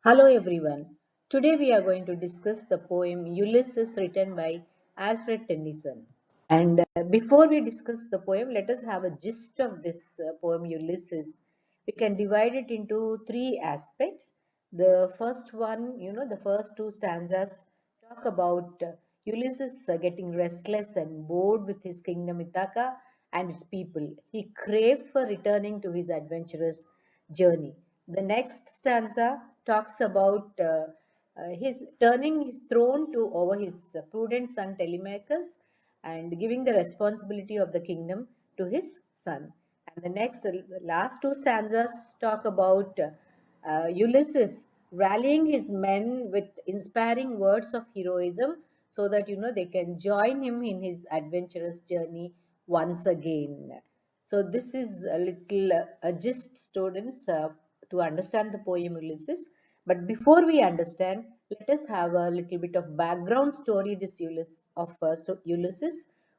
Hello everyone. Today we are going to discuss the poem Ulysses written by Alfred Tennyson. And before we discuss the poem, let us have a gist of this poem Ulysses. We can divide it into three aspects. The first one, the first two stanzas talk about Ulysses getting restless and bored with his kingdom Ithaca and its people. He craves for returning to his adventurous journey. The next stanza talks about his turning his throne to over his prudent son Telemachus and giving the responsibility of the kingdom to his son. And the last two stanzas talk about Ulysses rallying his men with inspiring words of heroism so that they can join him in his adventurous journey once again. So this is a little gist, students, to understand the poem Ulysses. But before we understand, let us have a little bit of background story this Ulysses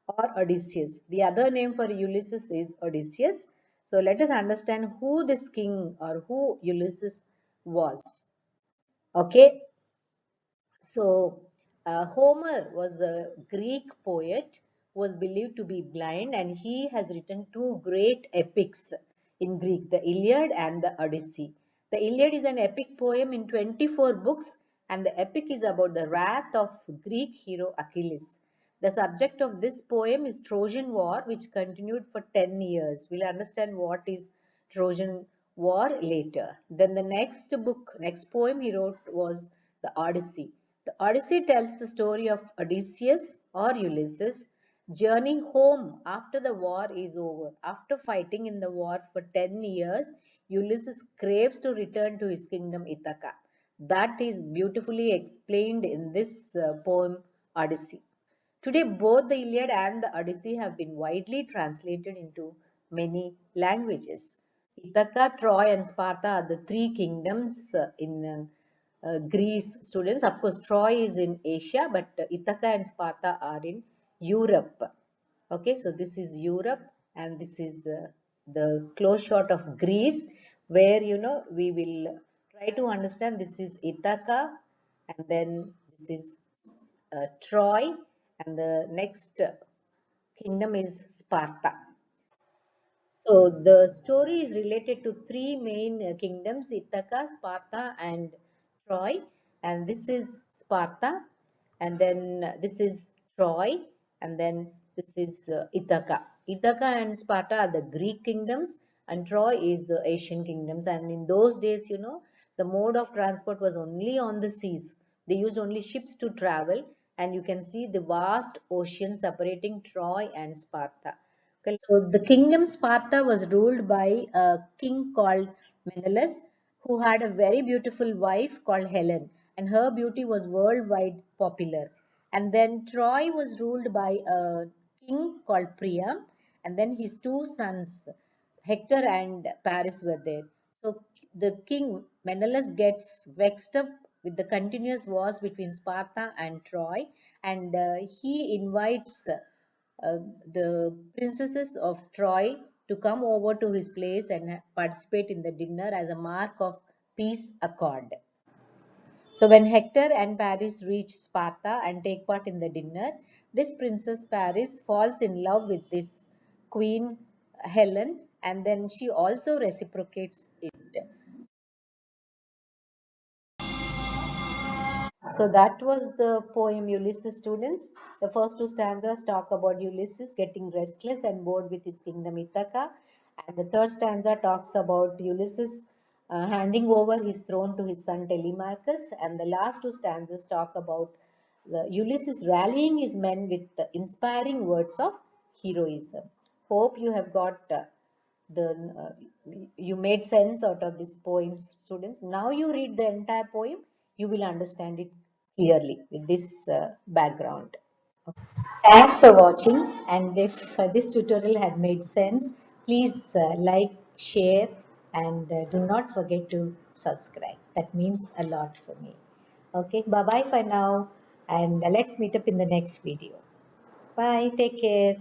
or Odysseus. The other name for Ulysses is Odysseus. So let us understand who this king or who Ulysses was. Okay, so, Homer was a Greek poet who was believed to be blind, and he has written two great epics in Greek, the Iliad and the Odyssey. The Iliad is an epic poem in 24 books, and the epic is about the wrath of Greek hero Achilles. The subject of this poem is Trojan War, which continued for 10 years. We'll understand what is Trojan War later. Then the next poem he wrote was the Odyssey. The Odyssey tells the story of Odysseus or Ulysses journeying home after the war is over. After fighting in the war for 10 years, Ulysses craves to return to his kingdom Ithaca. That is beautifully explained in this poem Odyssey. Today, both the Iliad and the Odyssey have been widely translated into many languages. Ithaca, Troy, and Sparta are the three kingdoms in Greece, students. Of course, Troy is in Asia, but Ithaca and Sparta are in Europe. Okay, so this is Europe, and this is the close shot of Greece, where we will try to understand this is Ithaca, and then this is Troy, and the next kingdom is Sparta. So the story is related to three main kingdoms, Ithaca, Sparta, and Troy. And this is Sparta, and then this is Troy, and then this is Ithaca. Ithaca and Sparta are the Greek kingdoms, and Troy is the Asian kingdoms. And in those days, the mode of transport was only on the seas. They used only ships to travel, and you can see the vast ocean separating Troy and Sparta. So the kingdom Sparta was ruled by a king called Menelaus, who had a very beautiful wife called Helen, and her beauty was worldwide popular. And then Troy was ruled by a king called Priam, and then his two sons, Hector and Paris, were there. So the king Menelaus gets vexed up with the continuous wars between Sparta and Troy, and he invites the princesses of Troy to come over to his place and participate in the dinner as a mark of peace accord. So when Hector and Paris reach Sparta and take part in the dinner, this princess Paris falls in love with this queen Helen, and then she also reciprocates it. So that was the poem Ulysses, students. The first two stanzas talk about Ulysses getting restless and bored with his kingdom Ithaca. And the third stanza talks about Ulysses handing over his throne to his son Telemachus. And the last two stanzas talk about Ulysses rallying his men with the inspiring words of heroism. Hope you have got the you made sense out of this poem, students. Now you read the entire poem, you will understand it clearly with this background. Thanks for watching, and if this tutorial had made sense, please like, share, and do not forget to subscribe. That means a lot for me. Okay, bye bye for now, and let's meet up in the next video. Bye, take care.